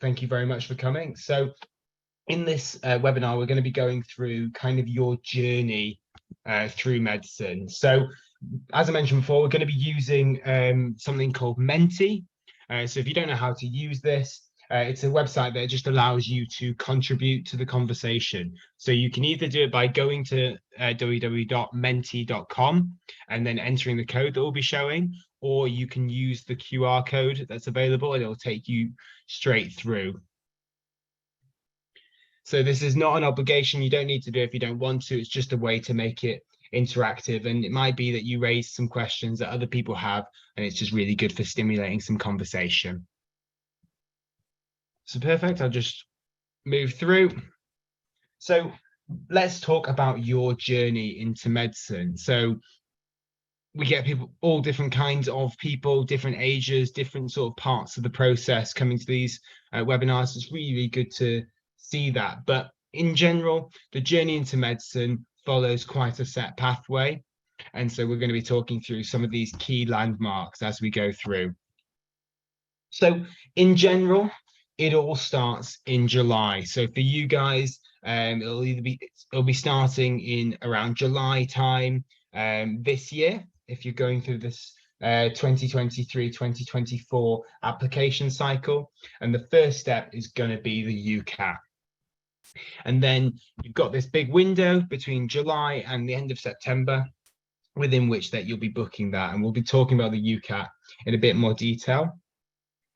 Thank you very much for coming. So in this webinar, we're going to be going through kind of your journey through medicine. So as I mentioned before, we're going to be using something called Menti. So if you don't know how to use this, it's a website that just allows you to contribute to the conversation. So you can either do it by going to www.menti.com and then entering the code that will be showing, or you can use the QR code that's available and it'll take you straight through. So this is not an obligation. You don't need to do it if you don't want to. It's just a way to make it interactive. And it might be that you raise some questions that other people have, and it's just really good for stimulating some conversation. So perfect. I'll just move through. So let's talk about your journey into medicine. So we get people, all different kinds of people, different ages, different sort of parts of the process coming to these webinars. It's really, really good to see that. But in general, the journey into medicine follows quite a set pathway. And so we're going to be talking through some of these key landmarks as we go through. So in general, it all starts in July. So for you guys, it'll be starting in around July time this year, if you're going through this 2023-2024 application cycle. And the first step is going to be the UCAT. And then you've got this big window between July and the end of September, within which that you'll be booking that. And we'll be talking about the UCAT in a bit more detail.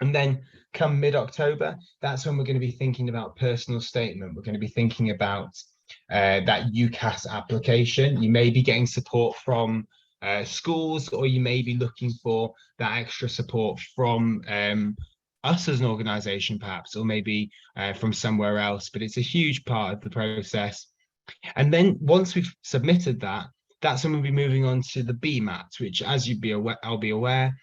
And then come mid-October, that's when we're going to be thinking about personal statement. We're going to be thinking about that UCAS application. You may be getting support from schools, or you may be looking for that extra support from us as an organization, perhaps, or maybe from somewhere else. But it's a huge part of the process. And then once we've submitted that, that's when we'll be moving on to the BMAT, which, as I'll be aware,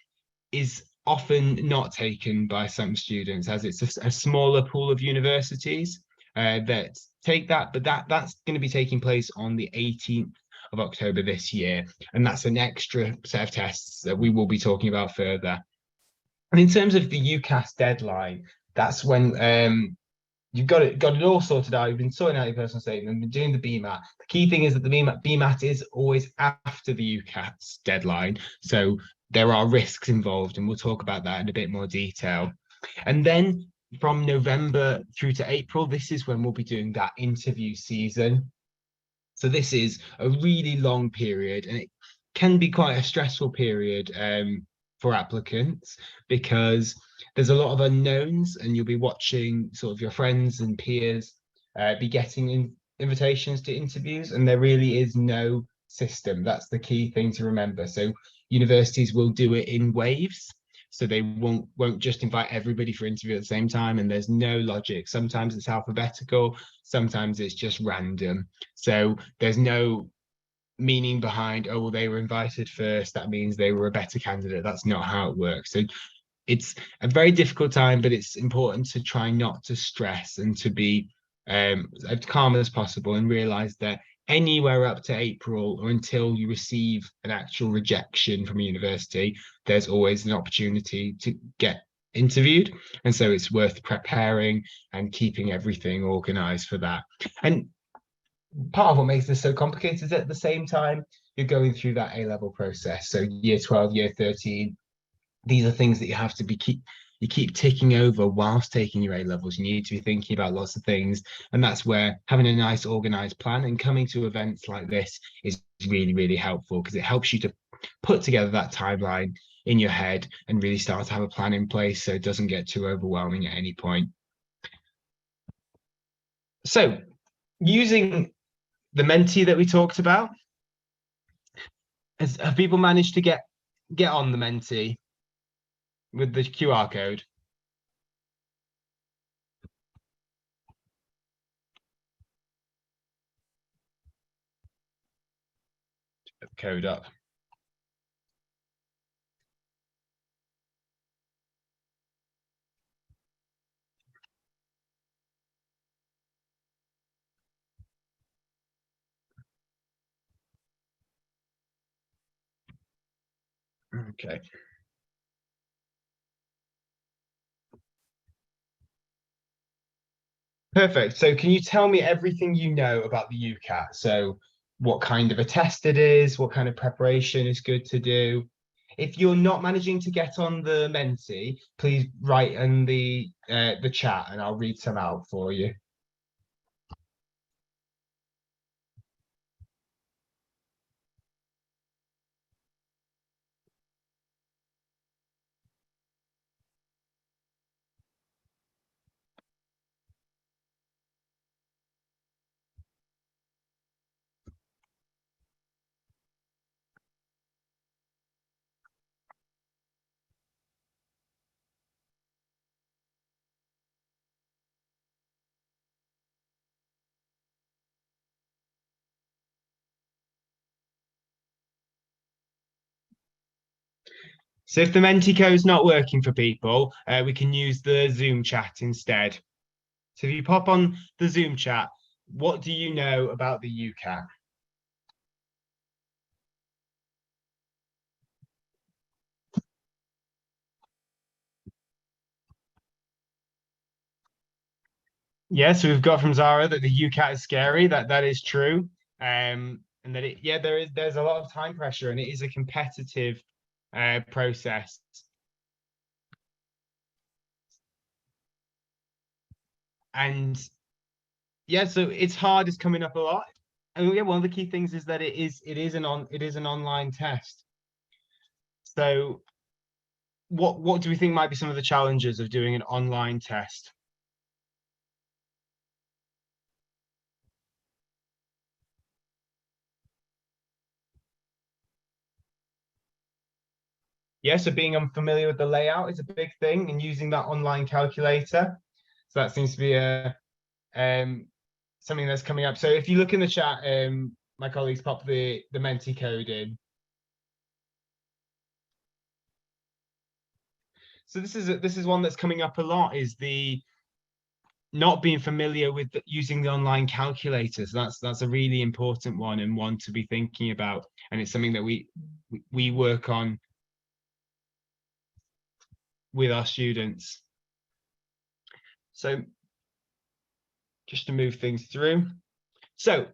is often not taken by some students, as it's a smaller pool of universities that take that, but that's going to be taking place on the 18th of October this year, and that's an extra set of tests that we will be talking about further. And in terms of the UCAS deadline, that's when you've got it all sorted out. You've been sorting out your personal statement, been doing the BMAT. The key thing is that the BMAT is always after the UCAS deadline, so there are risks involved, and we'll talk about that in a bit more detail. And then from November through to April, this is when we'll be doing that interview season. So this is a really long period, and it can be quite a stressful period for applicants, because there's a lot of unknowns, and you'll be watching sort of your friends and peers be getting invitations to interviews, and there really is no system. That's the key thing to remember. So universities will do it in waves, so they won't just invite everybody for interview at the same time, and there's no logic. Sometimes it's alphabetical, sometimes it's just random. So there's no meaning behind, oh, well, they were invited first, that means they were a better candidate. That's not how it works. So it's a very difficult time, but it's important to try not to stress and to be as calm as possible, and realize that anywhere up to April, or until you receive an actual rejection from a university, there's always an opportunity to get interviewed. And so it's worth preparing and keeping everything organized for that. And part of what makes this so complicated is at the same time you're going through that A-level process. So year 12, year 13, these are things that you have to keep ticking over whilst taking your A-levels. You need to be thinking about lots of things, and that's where having a nice organized plan and coming to events like this is really, really helpful, because it helps you to put together that timeline in your head and really start to have a plan in place, so it doesn't get too overwhelming at any point. So using the Menti that we talked about, have people managed to get on the Menti with the QR code? Code up. Okay. Perfect. So can you tell me everything you know about the UCAT? So what kind of a test it is, what kind of preparation is good to do. If you're not managing to get on the Menti, please write in the chat and I'll read some out for you. So if the Mentico is not working for people, we can use the Zoom chat instead. So if you pop on the Zoom chat, what do you know about the UCAT? Yeah, so we've got from Zara that the UCAT is scary. That is true. And that there's a lot of time pressure and it is a competitive process. And yeah, so it's hard, it's coming up a lot. And yeah, one of the key things is that it is an online test. So what do we think might be some of the challenges of doing an online test? Yeah, so being unfamiliar with the layout is a big thing and using that online calculator. So that seems to be a something that's coming up. So if you look in the chat, my colleagues pop the Menti code in. So this is one that's coming up a lot is the not being familiar with using the online calculators. That's a really important one and one to be thinking about. And it's something that we work on with our students. So just to move things through. So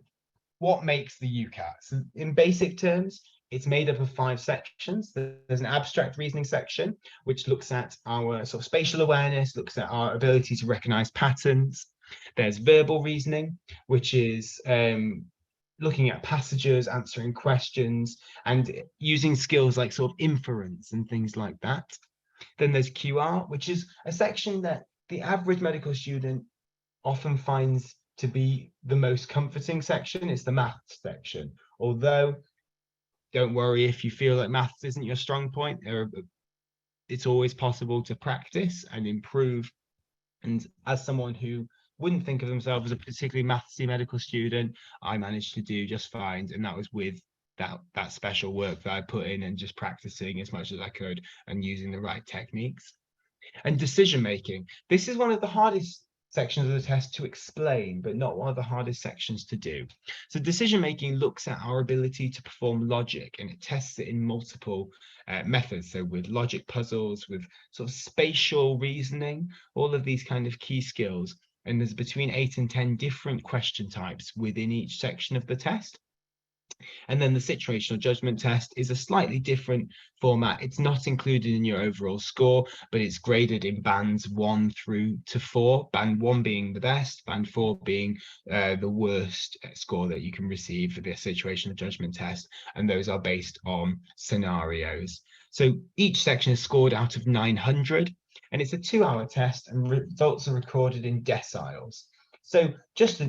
what makes the UCAT? So in basic terms, it's made up of 5 sections. There's an abstract reasoning section, which looks at our sort of spatial awareness, looks at our ability to recognize patterns. There's verbal reasoning, which is looking at passages, answering questions, and using skills like sort of inference and things like that. Then there's QR, which is a section that the average medical student often finds to be the most comforting section. It's the maths section. Although, don't worry if you feel like maths isn't your strong point. It's always possible to practice and improve. And as someone who wouldn't think of themselves as a particularly mathsy medical student, I managed to do just fine. And that was with that special work that I put in and just practicing as much as I could and using the right techniques. And decision making. This is one of the hardest sections of the test to explain, but not one of the hardest sections to do. So decision making looks at our ability to perform logic and it tests it in multiple methods. So with logic puzzles, with sort of spatial reasoning, all of these kind of key skills. And there's between 8 and 10 different question types within each section of the test. And then the situational judgment test is a slightly different format. It's not included in your overall score, but it's graded in bands 1 through to 4, band 1 being the best, band 4 being the worst score that you can receive for the situational judgment test. And those are based on scenarios. So each section is scored out of 900 and it's a 2-hour test and results are recorded in deciles. So just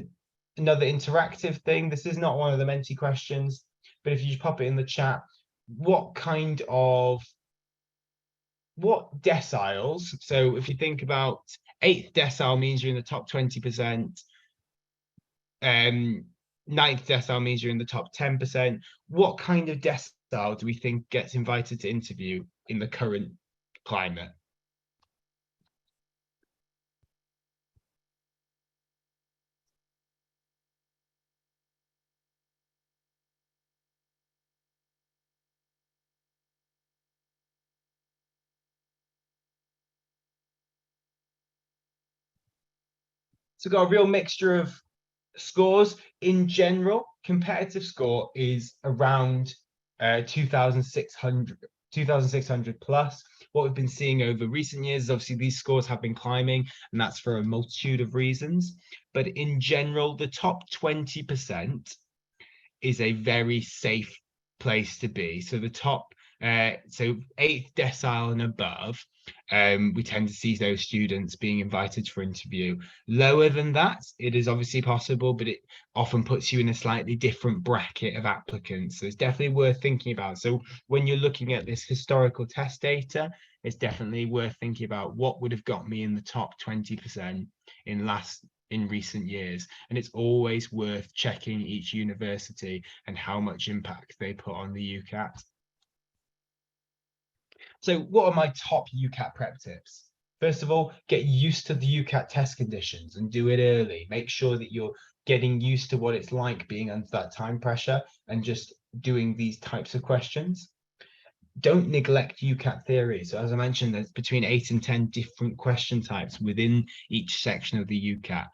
another interactive thing. This is not one of the Menti questions, but if you pop it in the chat, what deciles? So if you think about 8th decile means you're in the top 20%, 9th decile means you're in the top 10%. What kind of decile do we think gets invited to interview in the current climate? So we've got a real mixture of scores. In general, competitive score is around 2,600 plus. What we've been seeing over recent years is obviously these scores have been climbing, and that's for a multitude of reasons. But in general, the top 20% is a very safe place to be. So the top, so 8th decile and above, we tend to see those students being invited for interview. Lower than that, it is obviously possible, but it often puts you in a slightly different bracket of applicants. So it's definitely worth thinking about. So when you're looking at this historical test data, it's definitely worth thinking about what would have got me in the top 20% in recent years. And it's always worth checking each university and how much impact they put on the UCAT. So what are my top UCAT prep tips? First of all, get used to the UCAT test conditions and do it early. Make sure that you're getting used to what it's like being under that time pressure and just doing these types of questions. Don't neglect UCAT theory. So as I mentioned, there's between 8 and 10 different question types within each section of the UCAT.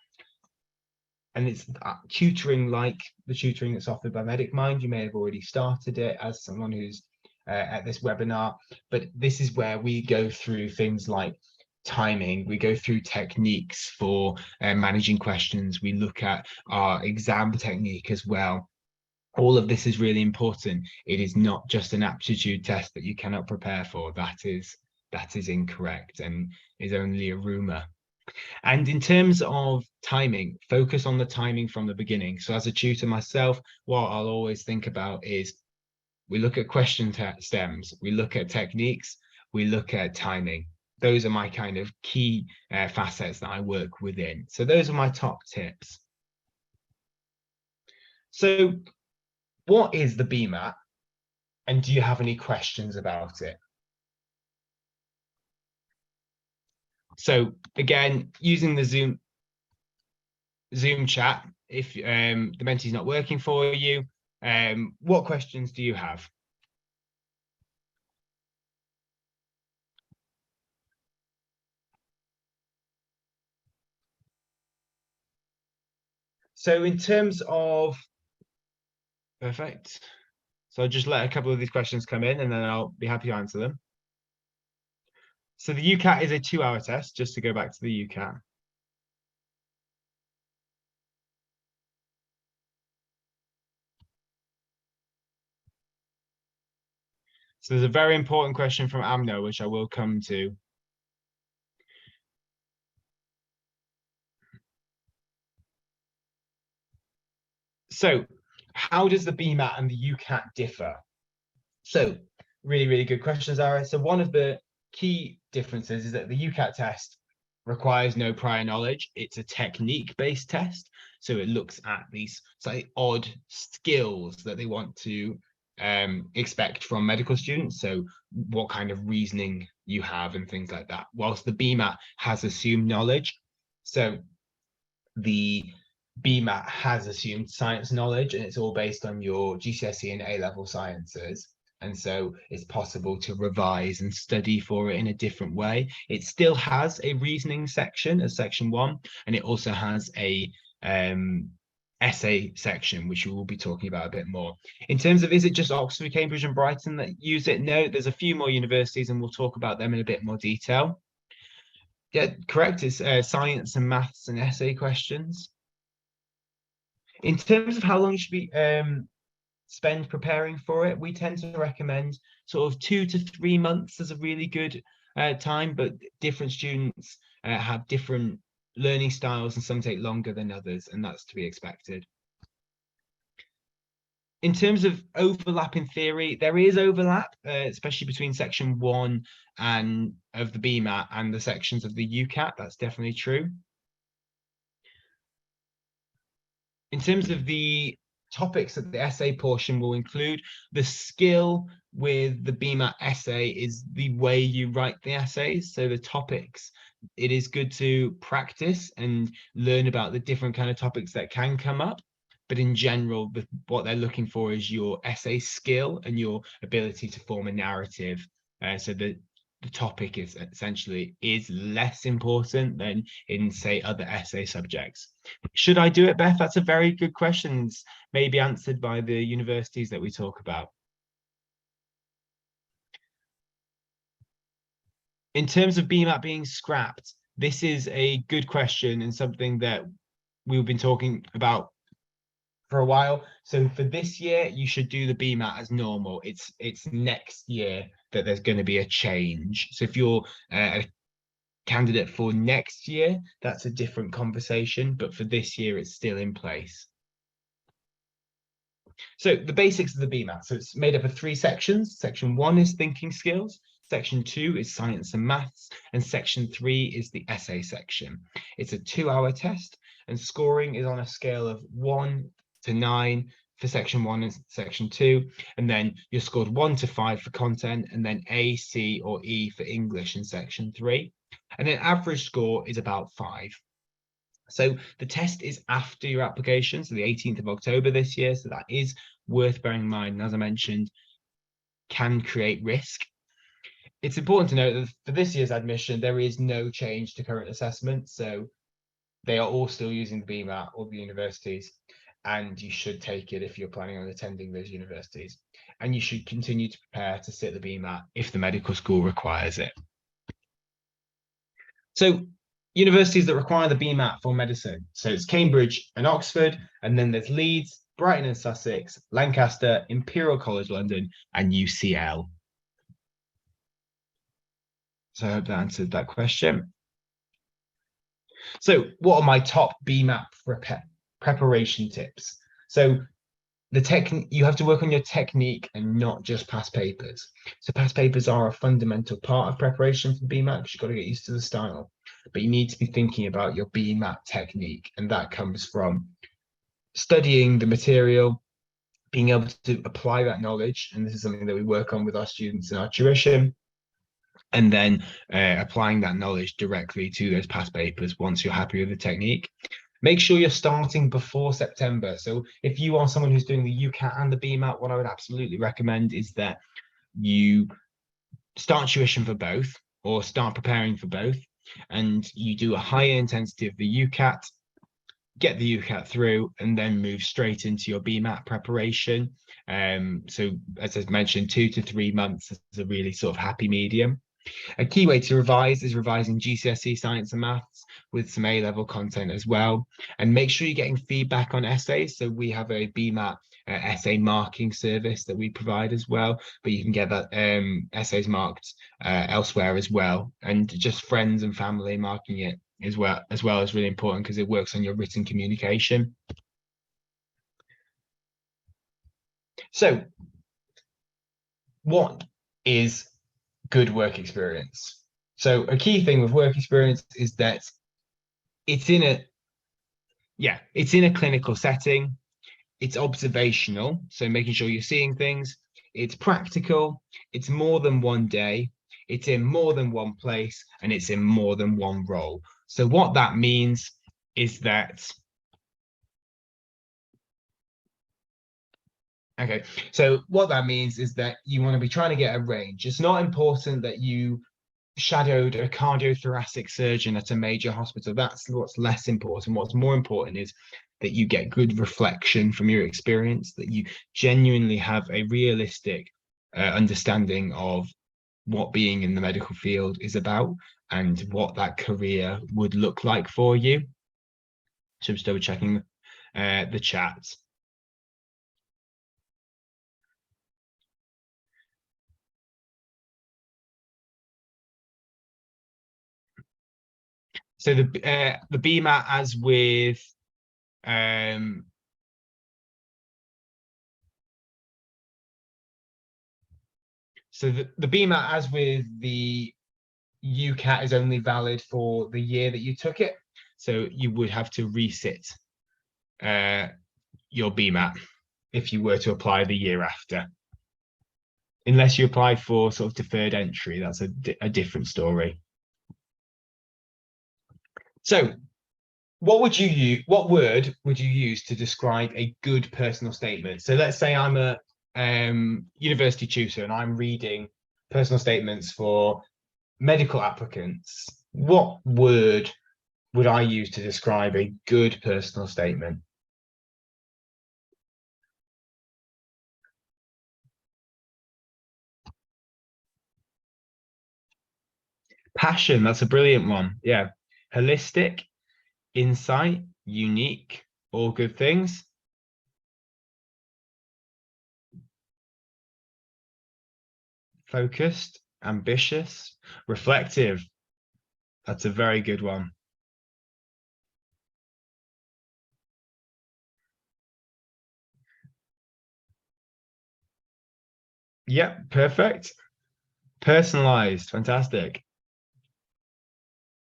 And it's tutoring like the tutoring that's offered by MedicMind. You may have already started it as someone who's at this webinar, but this is where we go through things like timing. We go through techniques for managing questions. We look at our exam technique as well. All of this is really important. It is not just an aptitude test that you cannot prepare for. That is incorrect and is only a rumor. And in terms of timing, focus on the timing from the beginning. So as a tutor myself, what I'll always think about is we look at question stems, we look at techniques, we look at timing. Those are my kind of key facets that I work within. So those are my top tips. So what is the BMAT? And do you have any questions about it? So again, using the Zoom chat, if the Menti's not working for you, what questions do you have? So in terms of, perfect. So I'll just let a couple of these questions come in and then I'll be happy to answer them. So the UCAT is a 2-hour test, just to go back to the UCAT. So there's a very important question from Amno, which I will come to. So how does the BMAT and the UCAT differ? So really, really good questions, Ara. So one of the key differences is that the UCAT test requires no prior knowledge. It's a technique-based test. So it looks at these slightly odd skills that they want to expect from medical students. So what kind of reasoning you have and things like that. Whilst the BMAT has assumed knowledge. So the BMAT has assumed science knowledge and it's all based on your GCSE and A-level sciences. And so it's possible to revise and study for it in a different way. It still has a reasoning section as section 1, and it also has a essay section, which we will be talking about a bit more. In terms of, is it just Oxford, Cambridge and Brighton that use it? No, there's a few more universities and we'll talk about them in a bit more detail. Yeah, correct. It's science and maths and essay questions. In terms of how long you should be spend preparing for it, we tend to recommend sort of 2 to 3 months as a really good time, but different students have different learning styles and some take longer than others, and that's to be expected. In terms of overlap in theory, there is overlap, especially between section 1 and of the BMAT and the sections of the UCAT. That's definitely true. In terms of the topics that the essay portion will include, the skill with the BMAT essay is the way you write the essays. So the topics, it is good to practice and learn about the different kind of topics that can come up. But in general, what they're looking for is your essay skill and your ability to form a narrative. So that the topic is essentially less important than in, say, other essay subjects. Should I do it, Beth? That's a very good question. It's maybe answered by the universities that we talk about. In terms of BMAT being scrapped, this is a good question and something that we've been talking about for a while. So for this year, you should do the BMAT as normal. It's next year that there's going to be a change. So if you're a candidate for next year, that's a different conversation. But for this year, it's still in place. So the basics of the BMAT. So it's made up of 3 sections. Section 1 is thinking skills. Section 2 is science and maths, and section 3 is the essay section. It's a 2-hour test, and scoring is on a scale of 1 to 9 for section 1 and section 2, and then you're scored 1 to 5 for content, and then A, C, or E for English in section 3. And then average score is about 5. So the test is after your application, so the 18th of October this year, so that is worth bearing in mind, and as I mentioned, can create risk. It's important to note that for this year's admission, there is no change to current assessment. So they are all still using the BMAT, all the universities, and you should take it if you're planning on attending those universities. And you should continue to prepare to sit the BMAT if the medical school requires it. So universities that require the BMAT for medicine. So it's Cambridge and Oxford, and then there's Leeds, Brighton and Sussex, Lancaster, Imperial College London, and UCL. So I hope that answered that question. So what are my top BMAT preparation tips? So you have to work on your technique and not just past papers. So past papers are a fundamental part of preparation for BMAT because you've got to get used to the style. But you need to be thinking about your BMAT technique, and that comes from studying the material, being able to apply that knowledge, and this is something that we work on with our students in our tuition, and then applying that knowledge directly to those past papers once you're happy with the technique. Make sure you're starting before September. So if you are someone who's doing the UCAT and the BMAT, what I would absolutely recommend is that you start tuition for both or start preparing for both, and you do a higher intensity of the UCAT, get the UCAT through, and then move straight into your BMAT preparation. So as I mentioned, 2 to 3 months is a really sort of happy medium. A key way to revise is revising GCSE science and maths with some A-level content as well. And make sure you're getting feedback on essays. So we have a BMAT essay marking service that we provide as well, but you can get that essays marked elsewhere as well. And just friends and family marking it as well is really important because it works on your written communication. So what is good work experience? So a key thing with work experience is that it's in a clinical setting, it's observational, so making sure you're seeing things, it's practical, it's more than one day, it's in more than one place, and it's in more than one role. So what that means is that you want to be trying to get a range. It's not important that you shadowed a cardiothoracic surgeon at a major hospital. That's what's less important. What's more important is that you get good reflection from your experience, that you genuinely have a realistic understanding of what being in the medical field is about and what that career would look like for you. So I'm just double checking the chat. So the BMAT as with so the BMAT as with the UCAT is only valid for the year that you took it. So you would have to resit your BMAT if you were to apply the year after. Unless you applied for sort of deferred entry, that's a different story. So what word would you use to describe a good personal statement? So let's say I'm a university tutor and I'm reading personal statements for medical applicants, what word would I use to describe a good personal statement? Passion, that's a brilliant one. Yeah. Holistic, insight, unique, all good things. Focused, ambitious, reflective. That's a very good one. Yeah, perfect. Personalized, fantastic.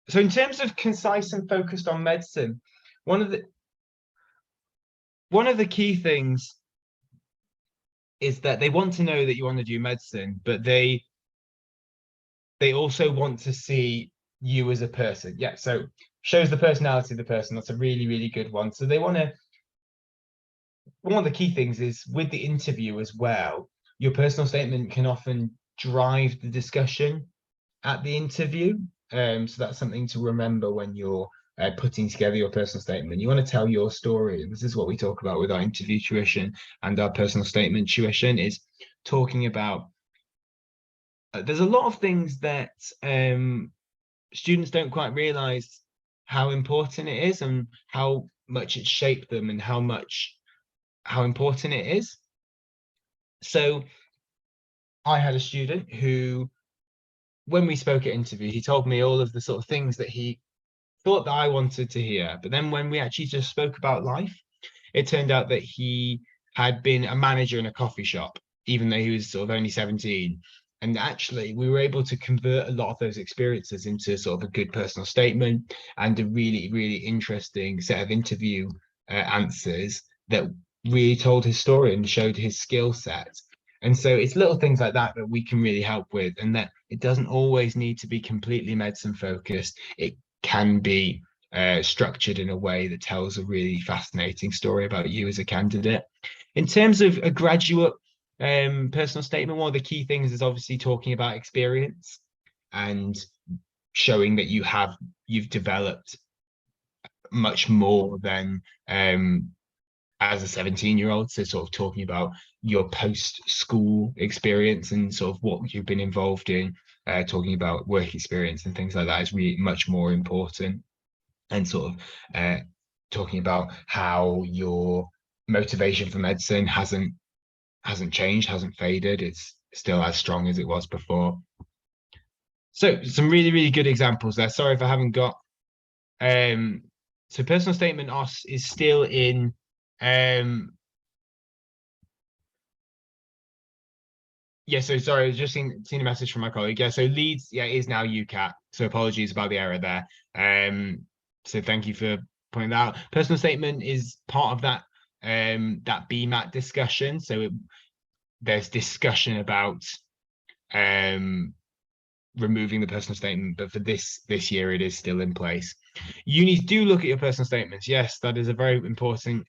So in terms of concise and focused on medicine, one of the one of the key things is that they want to know that you want to do medicine, but they also want to see you as a person. Yeah, so shows the personality of the person. That's a really, really good one. So they want to, one of the key things is with the interview as well, your personal statement can often drive the discussion at the interview. So that's something to remember when you're putting together your personal statement. You want to tell your story. And this is what we talk about with our interview tuition and our personal statement tuition, is talking about there's a lot of things that students don't quite realize how important it is and how much it shaped them and how important it is. So I had a student who, when we spoke at interview, he told me all of the sort of things that he thought that I wanted to hear. But then when we actually just spoke about life, it turned out that he had been a manager in a coffee shop, even though he was sort of only 17. And actually, we were able to convert a lot of those experiences into sort of a good personal statement and a really, really interesting set of interview answers that really told his story and showed his skill set. And so it's little things like that that we can really help with, and that it doesn't always need to be completely medicine focused. It can be structured in a way that tells a really fascinating story about you as a candidate. In terms of a graduate personal statement, one of the key things is obviously talking about experience and showing that you've developed much more than as a 17-year-old. So sort of talking about your post-school experience and sort of what you've been involved in, talking about work experience and things like that is really much more important. And sort of talking about how your motivation for medicine hasn't changed, hasn't faded. It's still as strong as it was before. So some really, really good examples there. Sorry if I haven't got so personal statement OS is still in yeah, so sorry, I was just seen a message from my colleague. Yeah, so Leeds, yeah, is now UCAT. So apologies about the error there. So thank you for pointing that out. Personal statement is part of that BMAT discussion. So there's discussion about removing the personal statement, but for this year it is still in place. Unis do look at your personal statements. Yes, that is a very important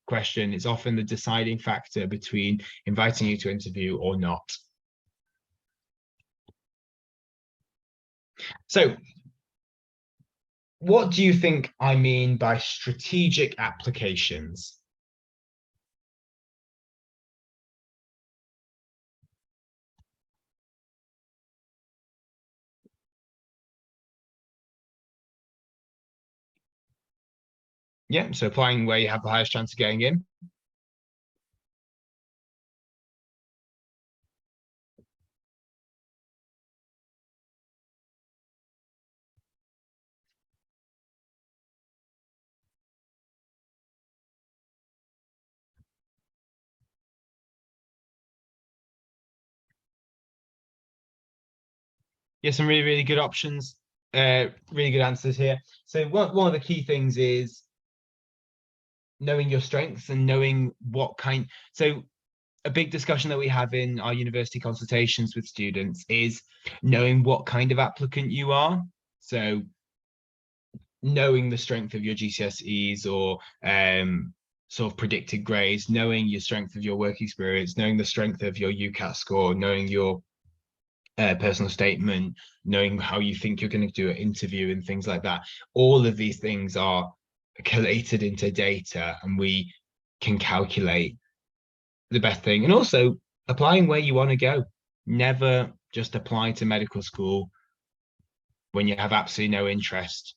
question. It's often the deciding factor between inviting you to interview or not. So what do you think I mean by strategic applications? Yeah, so applying where you have the highest chance of getting in. Yeah, some really, really good options, really good answers here. So one of the key things is knowing your strengths and knowing what kind. So a big discussion that we have in our university consultations with students is knowing what kind of applicant you are. So knowing the strength of your GCSEs or sort of predicted grades, knowing your strength of your work experience, knowing the strength of your UCAT score, knowing your personal statement, knowing how you think you're going to do an interview and things like that. All of these things are collated into data, and we can calculate the best thing. And also applying where you want to go. Never just apply to medical school when you have absolutely no interest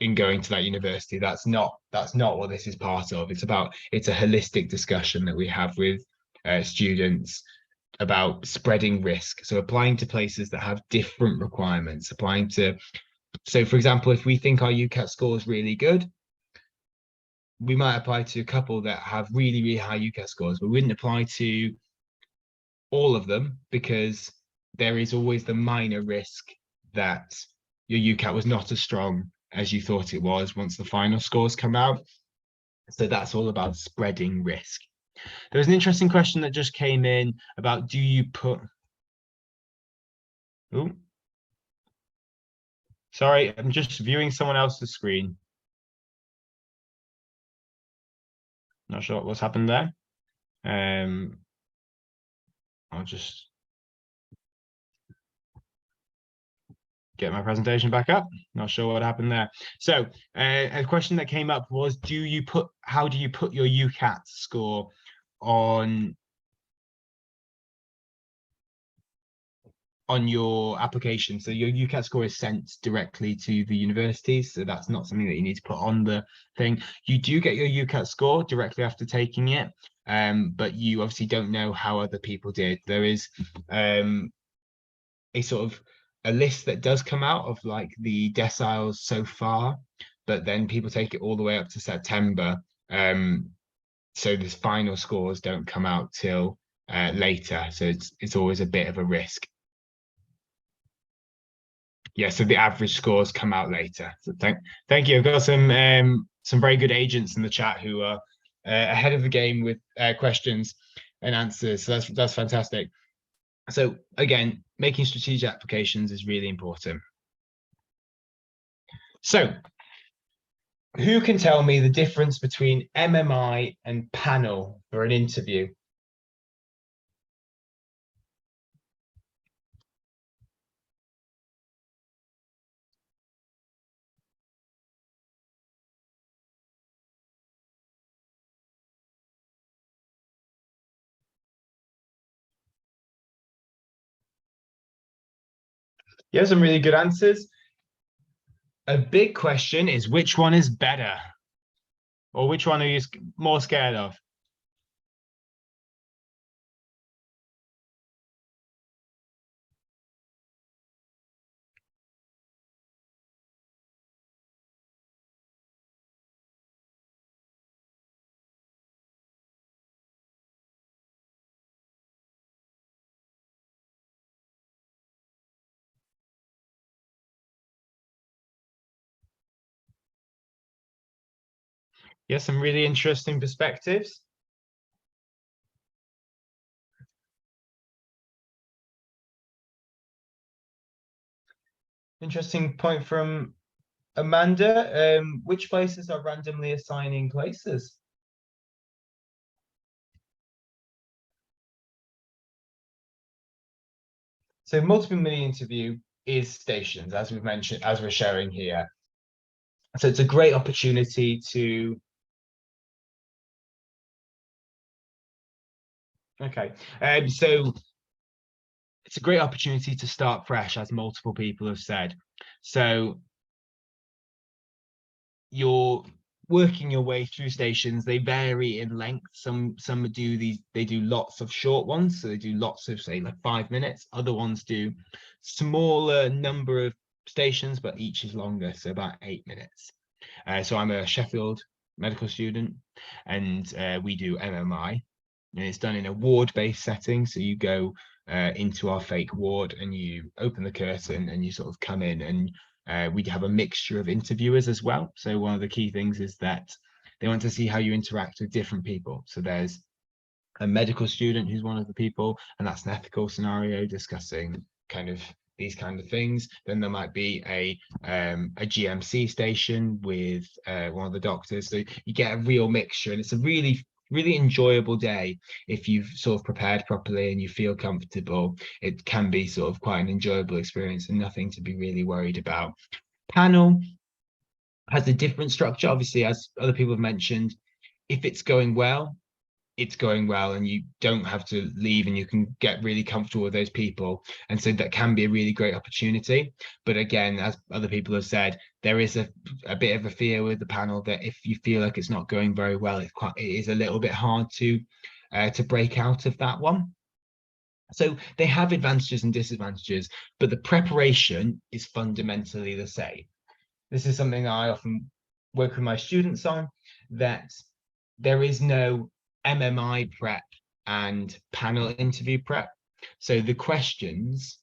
in going to that university. That's not what this is part of. It's a holistic discussion that we have with students about spreading risk. So applying to places that have different requirements, so for example, if we think our UCAT score is really good, we might apply to a couple that have really, really high UCAT scores, but we wouldn't apply to all of them, because there is always the minor risk that your UCAT was not as strong as you thought it was once the final scores come out. So that's all about spreading risk. There was an interesting question that just came in about, do you put... Oh, sorry, I'm just viewing someone else's screen. Not sure what's happened there. I'll just get my presentation back up. Not sure what happened there. So a question that came up was, how do you put your UCAT score on your application? So your UCAT score is sent directly to the universities, so that's not something that you need to put on the thing. You do get your UCAT score directly after taking it, but you obviously don't know how other people did. There is a sort of a list that does come out of like the deciles so far, but then people take it all the way up to September. So the final scores don't come out till later. So it's always a bit of a risk. Yeah, so the average scores come out later. So thank you. I've got some very good agents in the chat who are ahead of the game with questions and answers. So that's fantastic. So again, making strategic applications is really important. So who can tell me the difference between MMI and panel for an interview? Yeah, some really good answers. A big question is, which one is better? Or which one are you more scared of? Yeah, some really interesting perspectives. Interesting point from Amanda. Which places are randomly assigning places? So multiple mini interview is stations, as we've mentioned, as we're showing here. So it's a great opportunity to... Okay, so it's a great opportunity to start fresh, as multiple people have said. So you're working your way through stations. They vary in length. Some do these, they do lots of short ones, so they do lots of, say, like 5 minutes. Other ones do smaller number of stations, but each is longer, so about 8 minutes. So I'm a Sheffield medical student, and we do MMI, and it's done in a ward-based setting. So you go into our fake ward and you open the curtain and you sort of come in, and we have a mixture of interviewers as well. So one of the key things is that they want to see how you interact with different people. So there's a medical student who's one of the people, and that's an ethical scenario discussing kind of these kind of things. Then there might be a GMC station with one of the doctors. So you get a real mixture, and it's a really really enjoyable day. If you've sort of prepared properly and you feel comfortable, it can be sort of quite an enjoyable experience and nothing to be really worried about. Panel has a different structure, obviously, as other people have mentioned. If it's going well, it's going well, and you don't have to leave, and you can get really comfortable with those people. And so that can be a really great opportunity. But again, as other people have said, there is a bit of a fear with the panel that if you feel like it's not going very well, it is a little bit hard to break out of that one. So they have advantages and disadvantages, but the preparation is fundamentally the same. This is something that I often work with my students on, that there is no MMI prep and panel interview prep. So the questions,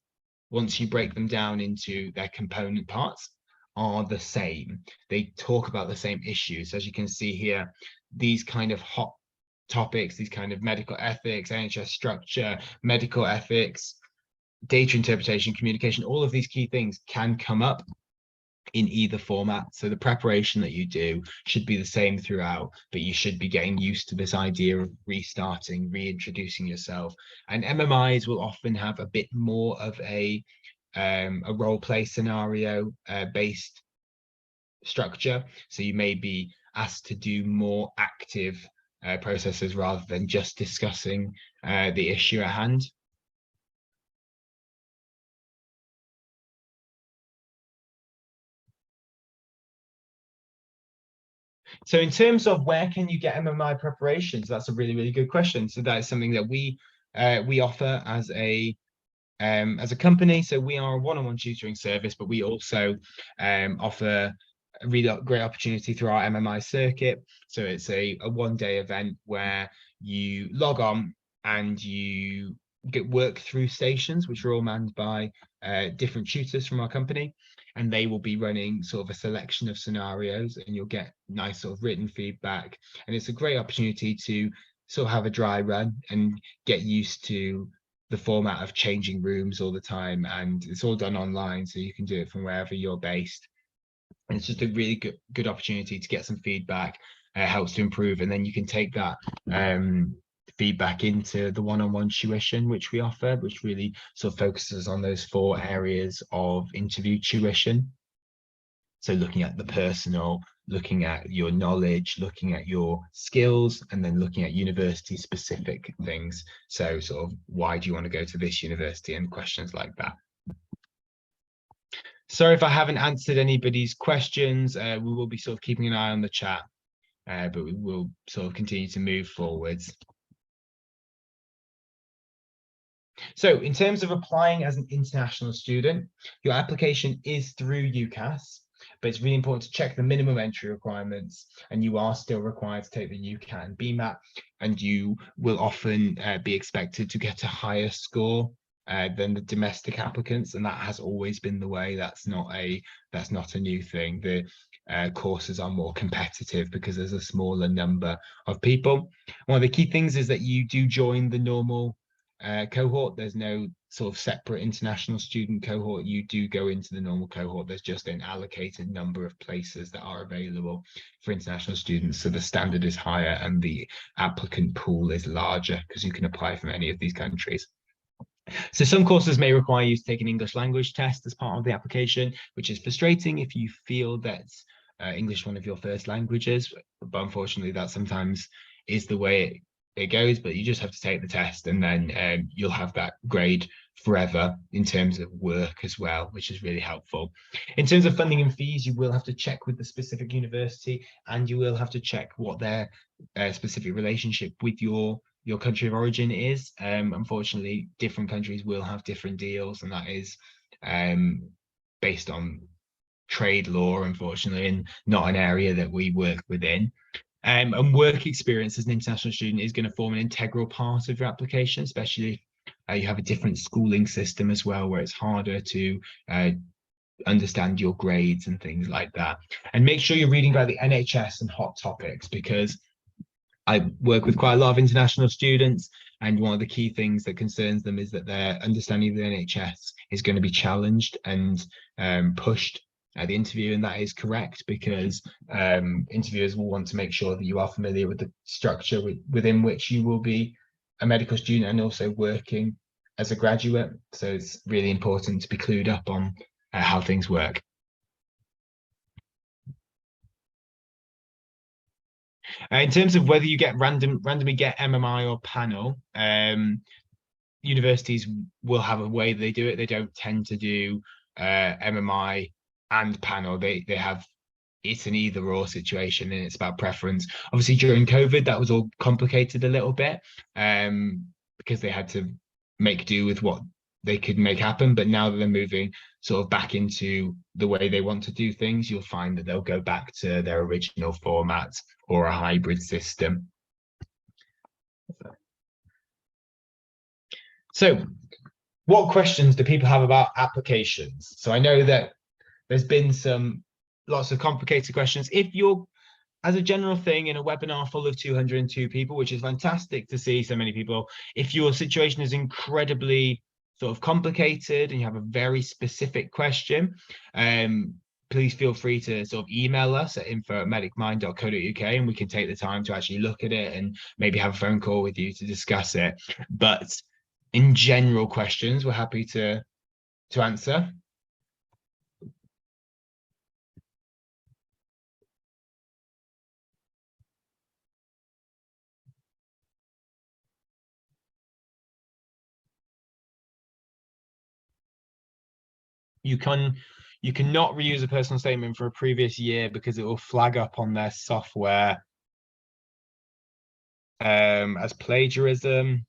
once you break them down into their component parts, are the same. They talk about the same issues. As you can see here, these kind of hot topics, these kind of medical ethics, NHS structure, medical ethics, data interpretation, communication, all of these key things can come up in either format. So the preparation that you do should be the same throughout, but you should be getting used to this idea of restarting, reintroducing yourself. And MMIs will often have a bit more of a role play scenario based structure. So you may be asked to do more active processes rather than just discussing the issue at hand. So in terms of where can you get MMI preparations, that's a really, really good question. So that is something that we offer as a company. So we are a one-on-one tutoring service, but we also offer a really great opportunity through our MMI circuit. So it's a one-day event where you log on and you work through stations, which are all manned by different tutors from our company, and they will be running sort of a selection of scenarios, and you'll get nice sort of written feedback. And it's a great opportunity to sort of have a dry run and get used to the format of changing rooms all the time, and it's all done online, so you can do it from wherever you're based. And it's just a really good opportunity to get some feedback, helps to improve, and then you can take that feedback into the one-on-one tuition which we offer, which really sort of focuses on those 4 areas of interview tuition. So looking at the personal, looking at your knowledge, looking at your skills, and then looking at university specific things. So sort of, why do you want to go to this university, and questions like that. Sorry if I haven't answered anybody's questions. We will be sort of keeping an eye on the chat, but we will sort of continue to move forwards. So in terms of applying as an international student, your application is through UCAT, but it's really important to check the minimum entry requirements, and you are still required to take the UCAT and BMAT, and you will often be expected to get a higher score than the domestic applicants, and that has always been the way. That's not a new thing. The courses are more competitive because there's a smaller number of people. One of the key things is that you do join the normal cohort. There's no sort of separate international student cohort. You do go into the normal cohort. There's just an allocated number of places that are available for international students, so the standard is higher and the applicant pool is larger because you can apply from any of these countries. So some courses may require you to take an English language test as part of the application, which is frustrating if you feel that English one of your first languages, but unfortunately that sometimes is the way it goes. But you just have to take the test, and then you'll have that grade forever in terms of work as well, which is really helpful. In terms of funding and fees, you will have to check with the specific university, and you will have to check what their specific relationship with your country of origin is. Unfortunately, different countries will have different deals, and that is based on trade law, unfortunately, and not an area that we work within. And work experience as an international student is going to form an integral part of your application, especially if you have a different schooling system as well, where it's harder to understand your grades and things like that. And make sure you're reading about the NHS and hot topics, because I work with quite a lot of international students, and one of the key things that concerns them is that their understanding of the NHS is going to be challenged and pushed at the interview, and that is correct because interviewers will want to make sure that you are familiar with the structure within which you will be a medical student and also working as a graduate. So it's really important to be clued up on how things work. In terms of whether you get randomly get MMI or panel, universities will have a way they do it. They don't tend to do MMI and panel. They have, it's an either or situation, and it's about preference. Obviously, during COVID, that was all complicated a little bit because they had to make do with what they could make happen. But now that they're moving sort of back into the way they want to do things, you'll find that they'll go back to their original format or a hybrid system. So what questions do people have about applications? So I know that there's been lots of complicated questions. If you're, as a general thing, in a webinar full of 202 people, which is fantastic to see so many people, if your situation is incredibly sort of complicated and you have a very specific question, please feel free to sort of email us at info@medicmind.co.uk, and we can take the time to actually look at it and maybe have a phone call with you to discuss it. But in general questions, we're happy to answer. You cannot reuse a personal statement for a previous year because it will flag up on their software as plagiarism.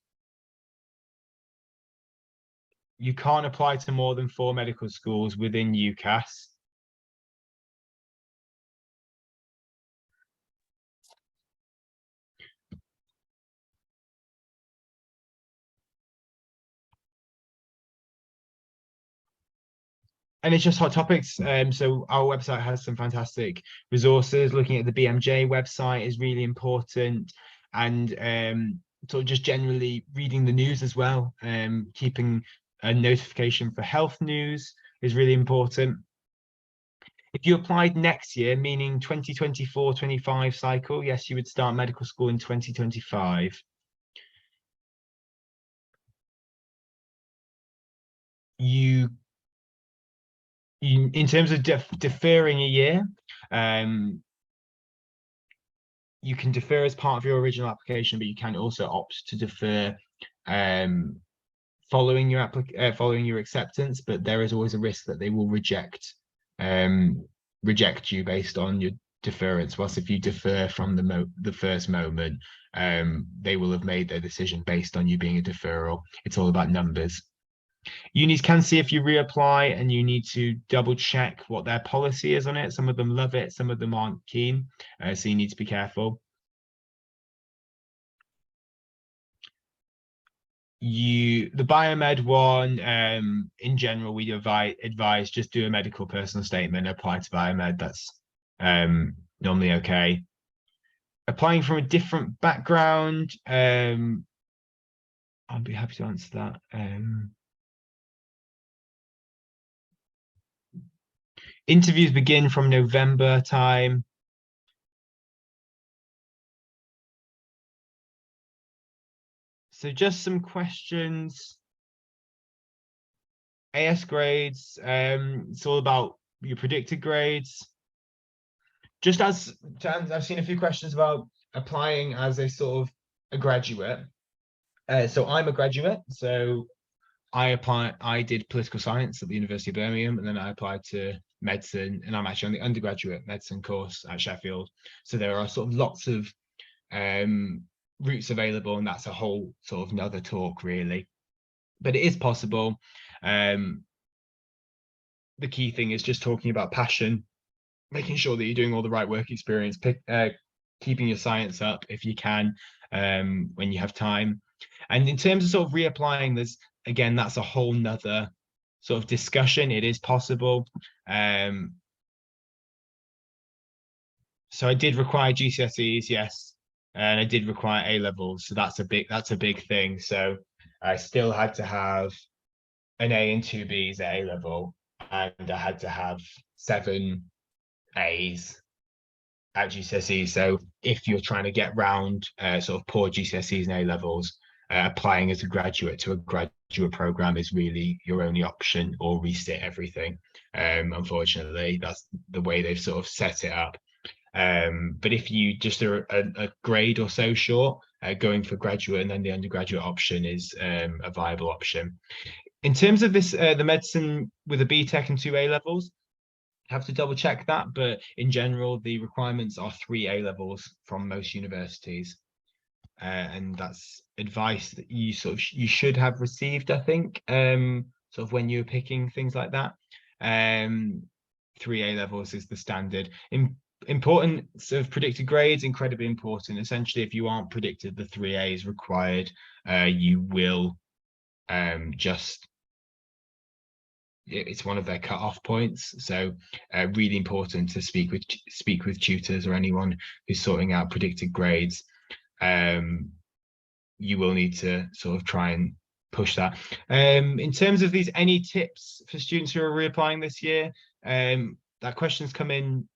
You can't apply to more than 4 medical schools within UCAT. And it's just hot topics. So our website has some fantastic resources. Looking at the BMJ website is really important, and sort of just generally reading the news as well. Keeping a notification for health news is really important. If you applied next year, meaning 2024-25 cycle, yes, you would start medical school in 2025. You in terms of deferring a year, you can defer as part of your original application, but you can also opt to defer following your acceptance. But there is always a risk that they will reject you based on your deference. Whilst if you defer from the first moment, they will have made their decision based on you being a deferral. It's all about numbers. Unis can see if you reapply, and you need to double check what their policy is on it. Some of them love it, some of them aren't keen, so you need to be careful. The biomed one, in general, we advise just do a medical personal statement, apply to biomed. That's normally okay. Applying from a different background, I'll be happy to answer that. Interviews begin from November time. So just some questions. AS grades, it's all about your predicted grades. Just as I've seen a few questions about applying as a sort of a graduate. So I'm a graduate, so I did political science at the University of Birmingham, and then I applied to medicine, and I'm actually on the undergraduate medicine course at Sheffield. So there are sort of lots of routes available, and that's a whole sort of another talk really. But it is possible. The key thing is just talking about passion, making sure that you're doing all the right work experience, keeping your science up if you can when you have time. And in terms of sort of reapplying, there's, again, that's a whole nother sort of discussion. It is possible. So I did require GCSEs, yes, and I did require A levels. So that's a big thing. So I still had to have an A and 2 Bs at A level. and I had to have 7 A's at GCSE. So if you're trying to get round sort of poor GCSEs and A levels, applying as a graduate to a graduate program is really your only option, or resit everything. Unfortunately, that's the way they've sort of set it up. But if you just are a grade or so short, going for graduate and then the undergraduate option is a viable option. In terms of this, the medicine with a BTEC and 2 A levels, have to double check that, but in general, the requirements are 3 A levels from most universities. And that's advice that you should have received, I think, sort of when you were picking things like that. 3 A levels is the standard. Importance of predicted grades, incredibly important. Essentially, if you aren't predicted the 3 A's required, you will just, it's one of their cut-off points. So really important to speak with tutors or anyone who's sorting out predicted grades. You will need to sort of try and push that. In terms of these, any tips for students who are reapplying this year? That question's come in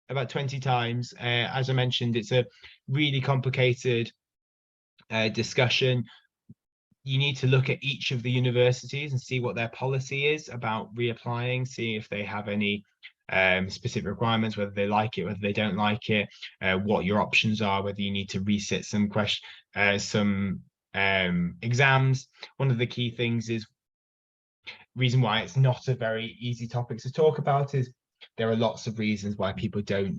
about 20 times. As I mentioned, it's a really complicated discussion. You need to look at each of the universities and see what their policy is about reapplying, see if they have any specific requirements, whether they like it, whether they don't like it, what your options are, whether you need to resit some exams. One of the key things is, reason why it's not a very easy topic to talk about is there are lots of reasons why people don't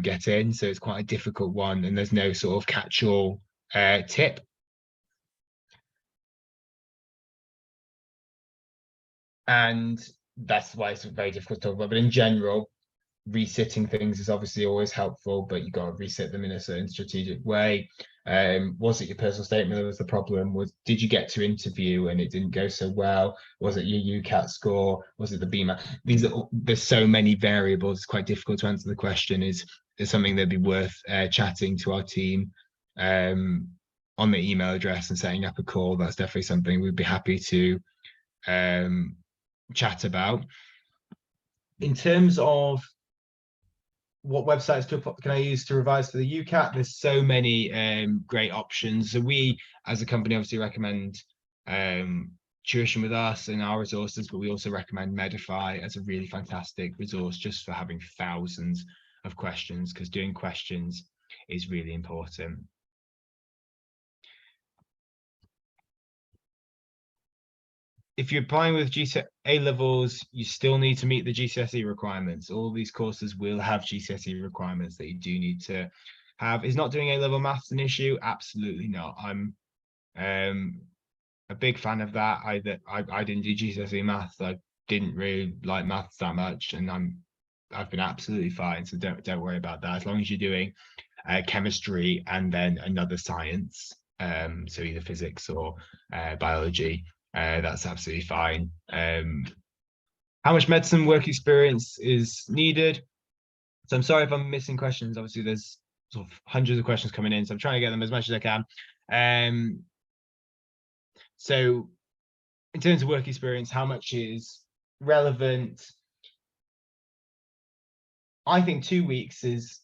get in, so it's quite a difficult one, and there's no sort of catch-all tip. And that's why it's very difficult to talk about. But in general, resitting things is obviously always helpful, but you got to reset them in a certain strategic way. Was it your personal statement that was the problem? Did you get to interview and it didn't go so well? Was it your UCAT score? Was it the BMAT? There's so many variables. It's quite difficult to answer the question. Is something that'd be worth chatting to our team on the email address and setting up a call? That's definitely something we'd be happy to chat about. In terms of what websites can I use to revise for the UCAT? There's so many great options. So we, as a company, obviously recommend Tuition with us and our resources, but we also recommend Medify as a really fantastic resource just for having thousands of questions, because doing questions is really important. If you're applying with A levels, you still need to meet the GCSE requirements. All these courses will have GCSE requirements that you do need to have. Is not doing A level maths an issue? Absolutely not. I'm a big fan of that. I didn't do GCSE maths. I didn't really like maths that much, and I've been absolutely fine. So don't worry about that. As long as you're doing chemistry and then another science, so either physics or biology, that's absolutely fine. How much medicine work experience is needed? So I'm sorry if I'm missing questions. Obviously, there's sort of hundreds of questions coming in, so I'm trying to get them as much as I can. So in terms of work experience, how much is relevant? I think 2 weeks is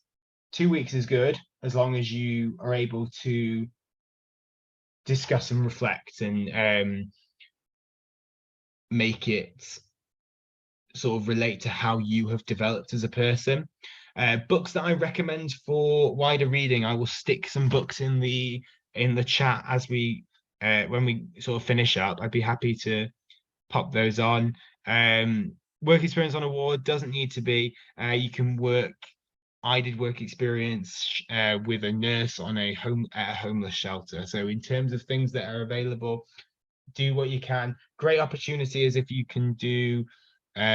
good, as long as you are able to discuss and reflect and make it sort of relate to how you have developed as a person. Books that I recommend for wider reading, I will stick some books in the chat as we when we sort of finish up. I'd be happy to pop those on. Work experience on a ward doesn't need to be. You can work. I did work experience with a nurse on a homeless shelter. So in terms of things that are available, do what you can. Great opportunity is if you can do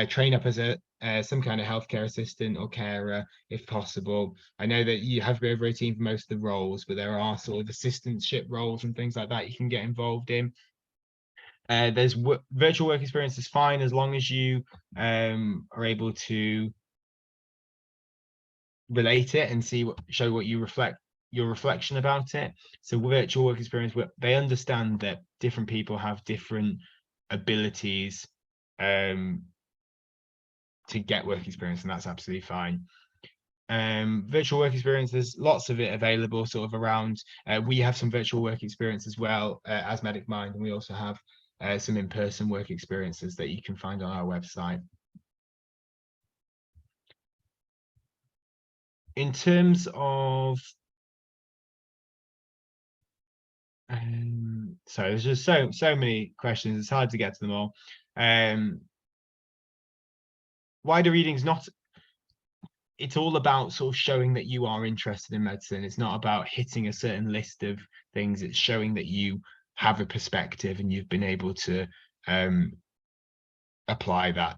train up as some kind of healthcare assistant or carer if possible. I know that you have to be over 18 for most of the roles, but there are sort of assistantship roles and things like that you can get involved in. There's virtual work experience is fine, as long as you are able to relate it and show what you reflect, your reflection about it. So virtual work experience, they understand that different people have different abilities to get work experience, and that's absolutely fine. Virtual work experience, there's lots of it available sort of around. We have some virtual work experience as well as Medic Mind, and we also have some in-person work experiences that you can find on our website. In terms of sorry, there's just so many questions, it's hard to get to them all. Wider reading's not, it's all about sort of showing that you are interested in medicine. It's not about hitting a certain list of things. It's showing that you have a perspective and you've been able to apply that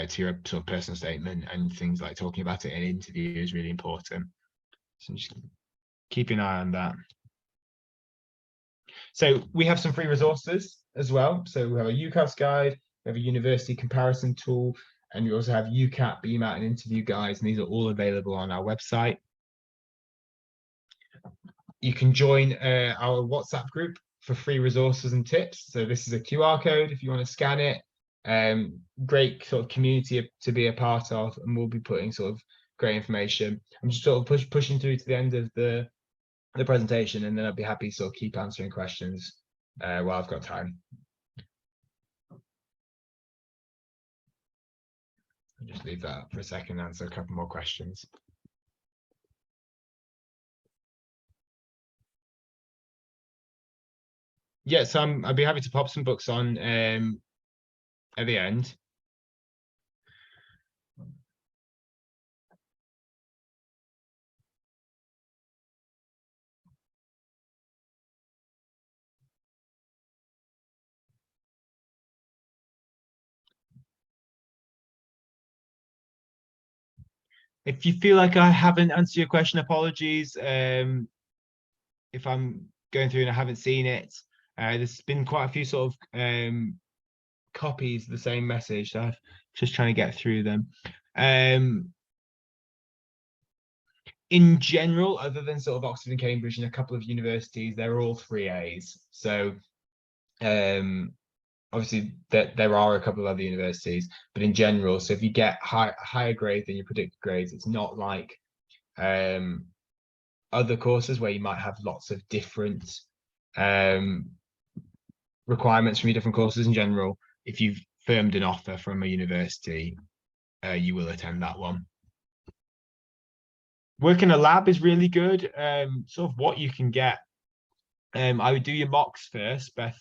to your sort of personal statement, and things like talking about it in an interview is really important. So just keep an eye on that. So we have some free resources as well. So we have a UCAS guide, we have a university comparison tool, and we also have UCAT, BMAT, and interview guides, and these are all available on our website. You can join our WhatsApp group for free resources and tips. So this is a QR code if you want to scan it. Great sort of community to be a part of, and we'll be putting sort of great information. I'm just sort of pushing through to the end of the presentation, and then I'll be happy to sort of keep answering questions while I've got time. I'll just leave that for a second and answer a couple more questions. Yeah, so I'd be happy to pop some books on at the end. If you feel like I haven't answered your question, apologies. If I'm going through and I haven't seen it, there's been quite a few sort of copies of the same message, so I'm just trying to get through them. In general, other than sort of Oxford and Cambridge and a couple of universities, they're all 3As. So obviously there are a couple of other universities, but in general, so if you get higher grade than your predicted grades, it's not like other courses where you might have lots of different requirements from your different courses. In general, if you've firmed an offer from a university, you will attend that one. Work in a lab is really good. Sort of what you can get. I would do your mocks first, Beth,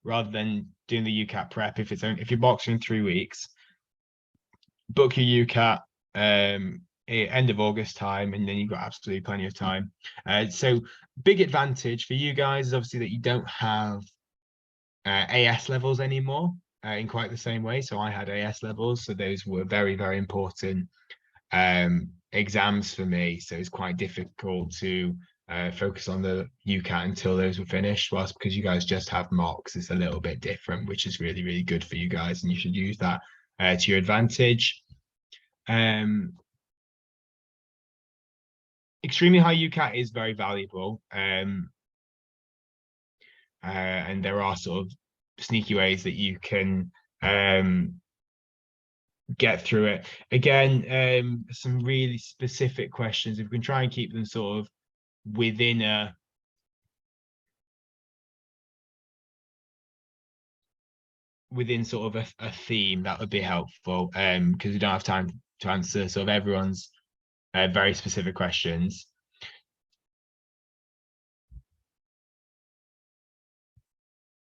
rather than doing the UCAT prep. If your mocks are in 3 weeks, book your UCAT end of August time, and then you've got absolutely plenty of time. So big advantage for you guys is obviously that you don't have AS levels anymore in quite the same way. So I had AS levels, so those were very, very important exams for me. So it's quite difficult to focus on the UCAT until those were finished. Whilst because you guys just have mocks, it's a little bit different, which is really, really good for you guys, and you should use that to your advantage. Extremely high UCAT is very valuable, and there are sort of sneaky ways that you can get through it. Again, some really specific questions. If we can try and keep them sort of within sort of a theme, that would be helpful, because we don't have time to answer sort of everyone's very specific questions.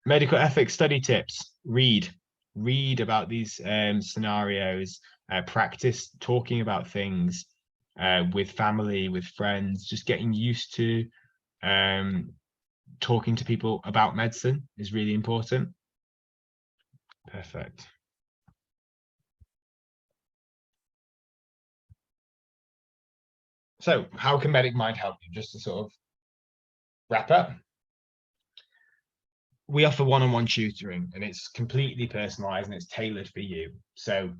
Medical ethics study tips. Read about these scenarios, practice talking about things with family, with friends, just getting used to talking to people about medicine is really important. Perfect. So how can Medic Mind help you? Just to sort of wrap up, we offer one-on-one tutoring, and it's completely personalized and it's tailored for you. So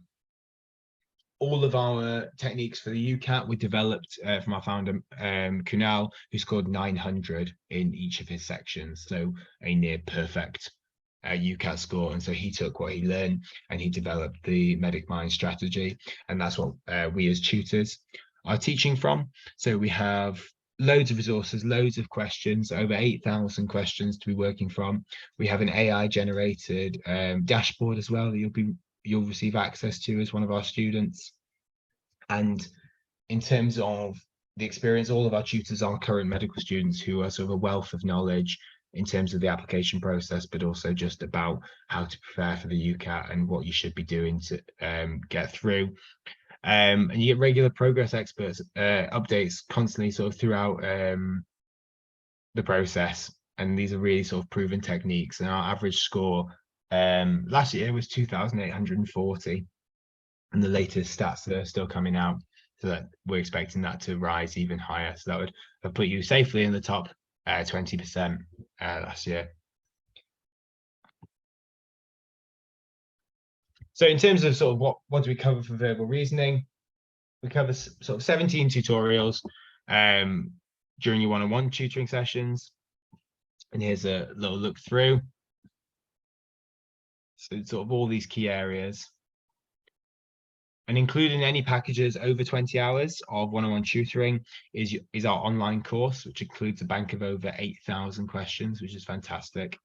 all of our techniques for the UCAT were developed from our founder, Kunal, who scored 900 in each of his sections. So a near perfect UCAT score. And so he took what he learned and he developed the Medic Mind strategy. And that's what we as tutors are teaching from. So we have loads of resources, loads of questions, over 8,000 questions to be working from. We have an AI generated dashboard as well that you'll receive access to as one of our students. And in terms of the experience, all of our tutors are current medical students who are sort of a wealth of knowledge in terms of the application process, but also just about how to prepare for the UCAT and what you should be doing to get through. And you get regular progress experts updates constantly sort of throughout the process. And these are really sort of proven techniques. And our average score last year was 2,840. And the latest stats that are still coming out, so that we're expecting that to rise even higher. So that would have put you safely in the top 20% last year. So in terms of sort of what do we cover for verbal reasoning, we cover sort of 17 tutorials during your one-on-one tutoring sessions. And here's a little look through. So sort of all these key areas. And including any packages over 20 hours of one-on-one tutoring is our online course, which includes a bank of over 8,000 questions, which is fantastic.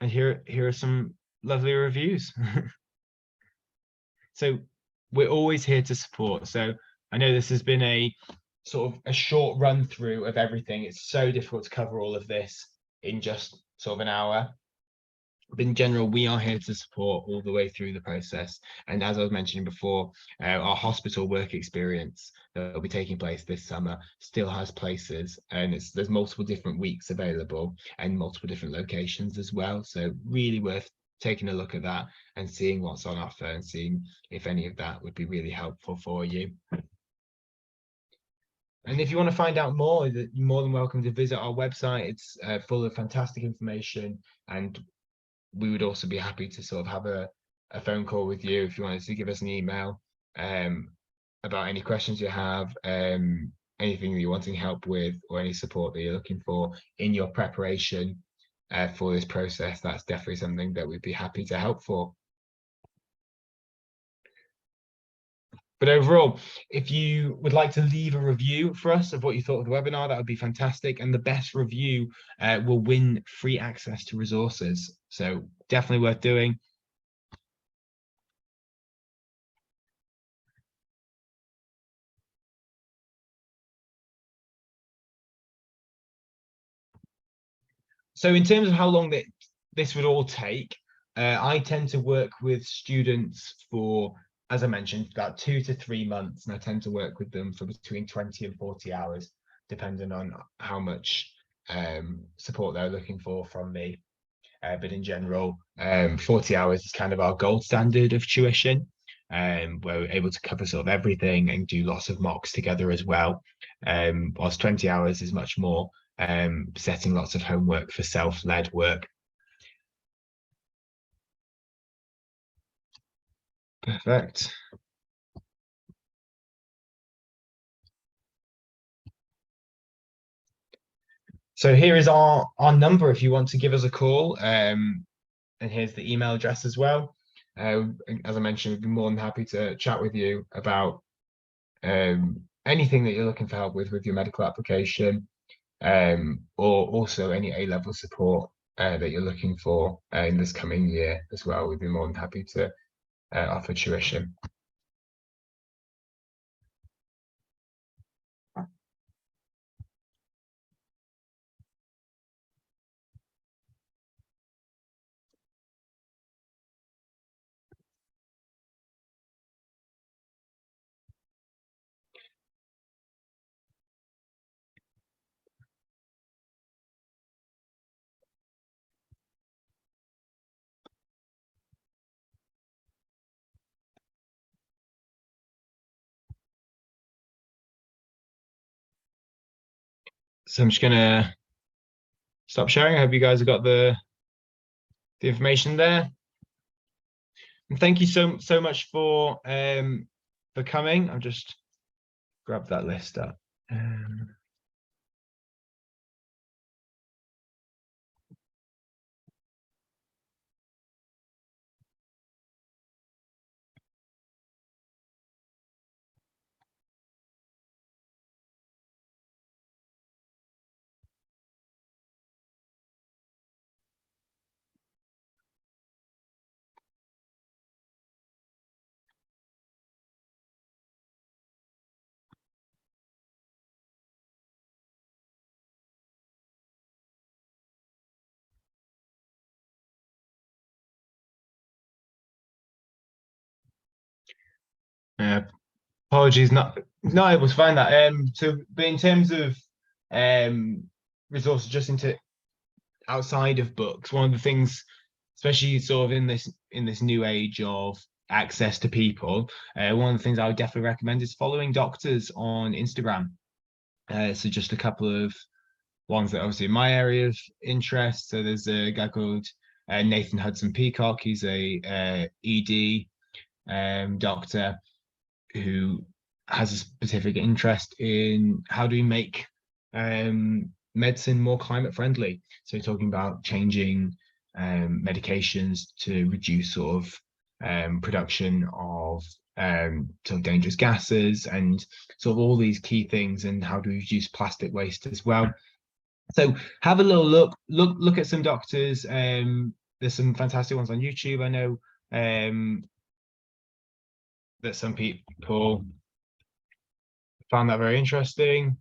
And here are some lovely reviews. So we're always here to support. So I know this has been a sort of a short run through of everything. It's so difficult to cover all of this in just sort of an hour. But in general, we are here to support all the way through the process. And as I was mentioning before, our hospital work experience that will be taking place this summer still has places, and there's multiple different weeks available and multiple different locations as well. So really worth taking a look at that and seeing what's on offer and seeing if any of that would be really helpful for you. And if you want to find out more, you're more than welcome to visit our website. It's full of fantastic information, and we would also be happy to sort of have a phone call with you if you wanted to give us an email about any questions you have, anything that you're wanting help with, or any support that you're looking for in your preparation for this process. That's definitely something that we'd be happy to help for. But overall, if you would like to leave a review for us of what you thought of the webinar, that would be fantastic. And the best review will win free access to resources. So definitely worth doing. So in terms of how long this would all take, I tend to work with students for, as I mentioned, about 2 to 3 months, and I tend to work with them for between 20 and 40 hours, depending on how much support they're looking for from me. But in general, 40 hours is kind of our gold standard of tuition, where we're able to cover sort of everything and do lots of mocks together as well. Whilst 20 hours is much more setting lots of homework for self-led work. Perfect. So here is our number if you want to give us a call, and here's the email address as well. As I mentioned, we'd be more than happy to chat with you about anything that you're looking for help with your medical application, or also any A-level support that you're looking for in this coming year as well. We'd be more than happy to offer tuition. So I'm just gonna stop sharing. I hope you guys have got the information there. And thank you so much for coming. I'll just grab that list up. Apologies, not able to find that. But in terms of resources, just into outside of books, one of the things, especially sort of in this new age of access to people, one of the things I would definitely recommend is following doctors on Instagram. So just a couple of ones that obviously in my area of interest. So there's a guy called Nathan Hudson Peacock. He's a ED doctor who has a specific interest in how do we make medicine more climate friendly. So talking about changing medications to reduce sort of production of sort of dangerous gases and sort of all these key things, and how do we reduce plastic waste as well. So have a little look at some doctors. There's some fantastic ones on YouTube. I know that some people found that very interesting.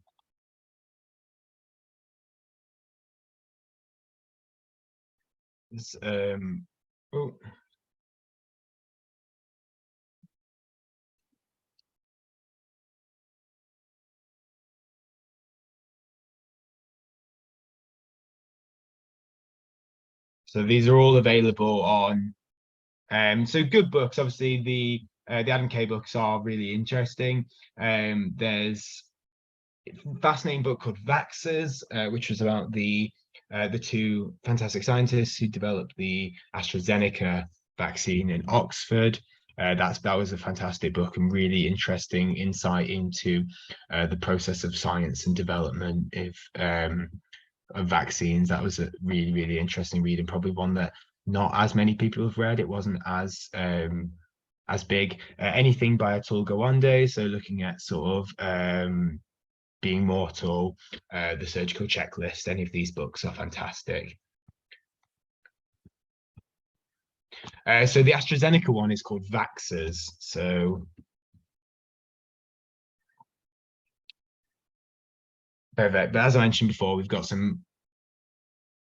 Oh, so these are all available on. So good books. Obviously, the Adam Kay books are really interesting. There's a fascinating book called Vaxxers, which was about the two fantastic scientists who developed the AstraZeneca vaccine in Oxford. That was a fantastic book and really interesting insight into the process of science and development of vaccines. That was a really interesting read, and probably one that not as many people have read. It wasn't as big. Anything by Atul Gawande, so looking at sort of Being Mortal, The Surgical Checklist, any of these books are fantastic. So the AstraZeneca one is called Vaxxers. So perfect. But as I mentioned before, we've got some.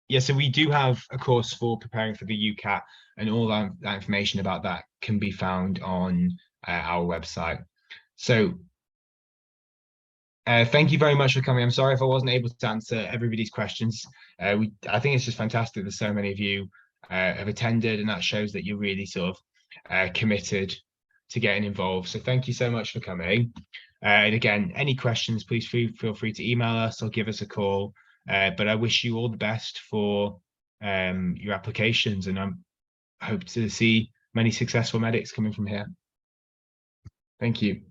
Yeah, so we do have a course for preparing for the UCAT, and all that information about that can be found on our website. So thank you very much for coming. I'm sorry if I wasn't able to answer everybody's questions. I think it's just fantastic that so many of you have attended, and that shows that you're really sort of committed to getting involved. So thank you so much for coming. And again, any questions, please feel free to email us or give us a call. But I wish you all the best for your applications, and I hope to see many successful medics coming from here. Thank you.